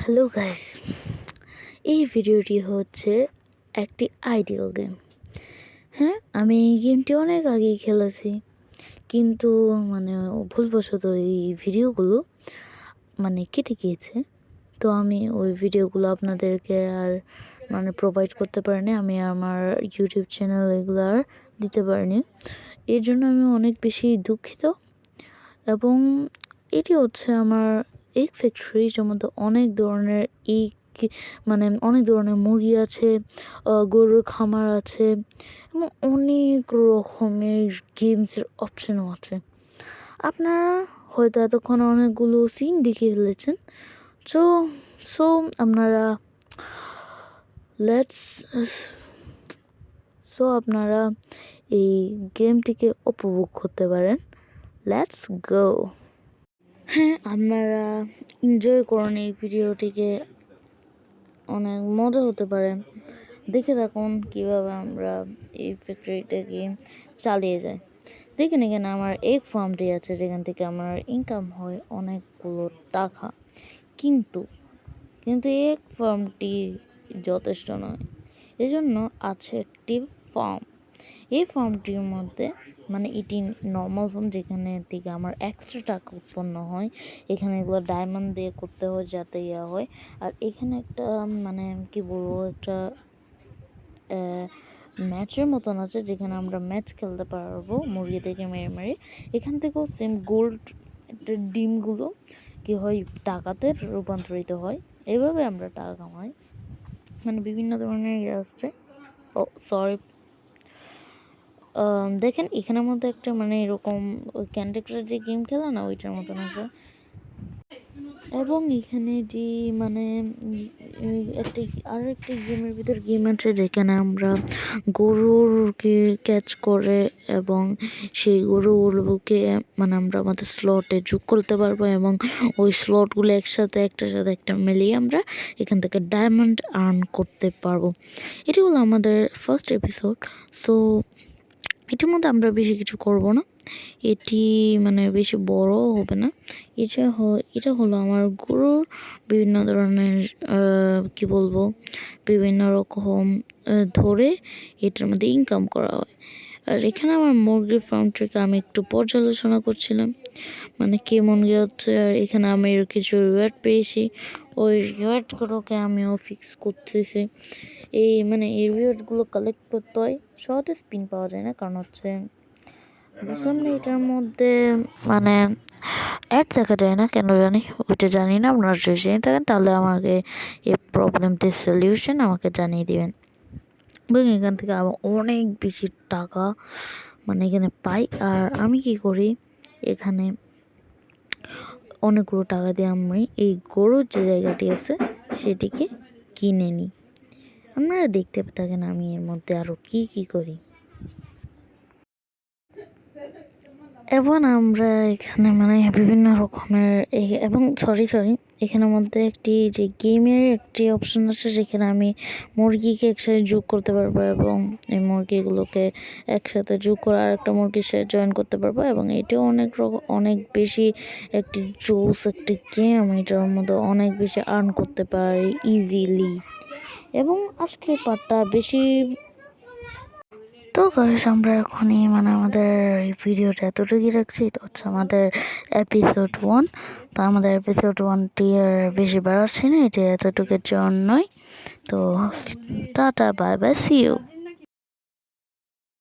Hello guys, এই ভিডিওটি হচ্ছে একটি আইডিয়াল গেম। হ্যাঁ, আমি এই গেমটি অনেক আগেই খেলেছি, কিন্তু ভুলবশত এই ভিডিওগুলো কেটে গিয়েছে। তো আমি ওই ভিডিওগুলো আপনাদেরকে আর প্রোভাইড করতে পারিনি। আমি আমার ইউটিউব চ্যানেল এগুলো আর দিতে পারিনি। এর জন্য আমি অনেক বেশি দুঃখিত। এবং এটি হচ্ছে আমার এগ ফ্যাক্টরি, যার মধ্যে অনেক ধরনের অনেক ধরনের মুরগি আছে, গরুর খামার আছে এবং অনেক রকমের গেমসের অপশনও আছে। আপনারা হয়তো এতক্ষণে অনেকগুলো সিন দেখে ফেলেছেন। সো সো আপনারা লেটস সো আপনারা এই গেমটিকে উপভোগ করতে পারেন। Let's go. হ্যাঁ, আপনারা এনজয় করুন এই ভিডিওটিকে, অনেক মজা হতে পারে। দেখে থাকুন কীভাবে আমরা এই ফ্যাক্টরিটাকে চালিয়ে যাই। দেখেন এখানে আমার এগ ফার্মটি আছে, যেখান থেকে আমার ইনকাম হয় অনেকগুলো টাকা। কিন্তু এগ ফার্মটি যথেষ্ট নয়, এজন্য আছে একটি ফার্ম। এই ফার্মটির মধ্যে এটি নর্মাল ফার্ম, যেখানে থেকে আমার এক্সট্রা টাকা উৎপন্ন হয়। এখানে এগুলো ডায়মন্ড দিয়ে করতে হয় যাতে হয়। আর এখানে একটা একটা ম্যাচের মতন আছে, যেখানে আমরা ম্যাচ খেলতে পারবো মুরগি থেকে মেরে। এখান থেকেও সেম গোল্ড ডিমগুলো কি হয় টাকাতে রূপান্তরিত হয়। এভাবে আমরা টাকা কামাই। বিভিন্ন ধরনের আসছে। ও সরি, দেখেন এখানের মধ্যে একটা এরকম ক্যান্ডি ক্রাশ যে গেম খেলা না, ওইটার মতন একটা। এবং এখানে যে একটি গেমের ভিতর গেম আছে, যেখানে আমরা গরুরকে ক্যাচ করে এবং সেই গরুগুলোকে আমরা আমাদের স্লটে যোগ করতে পারবো, এবং ওই স্লটগুলো একটার সাথে একটা মিলিয়ে আমরা এখান থেকে ডায়মন্ড আর্ন করতে পারবো। এটি হলো আমাদের ফার্স্ট এপিসোড। সো এটির মধ্যে আমরা বেশি কিছু করব না, এটি বেশি বড় হবে না। এটা হলো আমার গরুর বিভিন্ন ধরনের বিভিন্ন রকম ধরে এটার মধ্যে ইনকাম করা হয়। আর এখানে আমার মুরগির ফার্মটিকে আমি একটু পর্যালোচনা করছিলাম, কেমন হচ্ছে। আর এখানে আমি কিছু রিওয়ার্ড পেয়েছি, ওই রিওয়ার্ডগুলোকে আমিও ফিক্স করতেছি। এই রিওয়ার্ডগুলো কালেক্ট করতে হয়, সহজে স্পিন পাওয়া যায় না, কারণ হচ্ছে বুঝলাম না এটার মধ্যে অ্যাড দেখা যায় না, কেন জানি, ওইটা জানি না। আপনারা যদি জেনে থাকেন তাহলে আমাকে এই প্রবলেমটির সলিউশন আমাকে জানিয়ে দিবেন। এবং এখান থেকে আবার অনেক বেশি টাকা এখানে পাই। আর আমি কি করি, এখানে অনেকগুলো টাকা দিয়ে আমি এই গরুর যে জায়গাটি আছে সেটিকে কিনে নিই। আপনারা দেখতে থাকেন আমি এর মধ্যে আরও কি করি। এবং আমরা এখানে বিভিন্ন রকমের এখানের মধ্যে একটি যে গেমের একটি অপশন আছে, যেখানে আমি মুরগিকে একসাথে যোগ করতে পারবো এবং এই মুরগিগুলোকে একসাথে যোগ করে আরেকটা মুরগির সাথে জয়েন করতে পারবো। এবং এটাও অনেক বেশি একটি জোস একটি গেম। এটার মধ্যে অনেক বেশি আর্ন করতে পারি ইজিলি। এবং আজকের পার্টটা বেশি। তো গাইস, আমরা এখনই আমাদের এই ভিডিওটা এতটুকুই রাখছি। এটা হচ্ছে আমাদের এপিসোড 1। তো আমাদের এপিসোড 1টি আর বেশি বাড়াচ্ছি না, এটা এতটুকুর জন্যই। তো tata, bye bye, see you.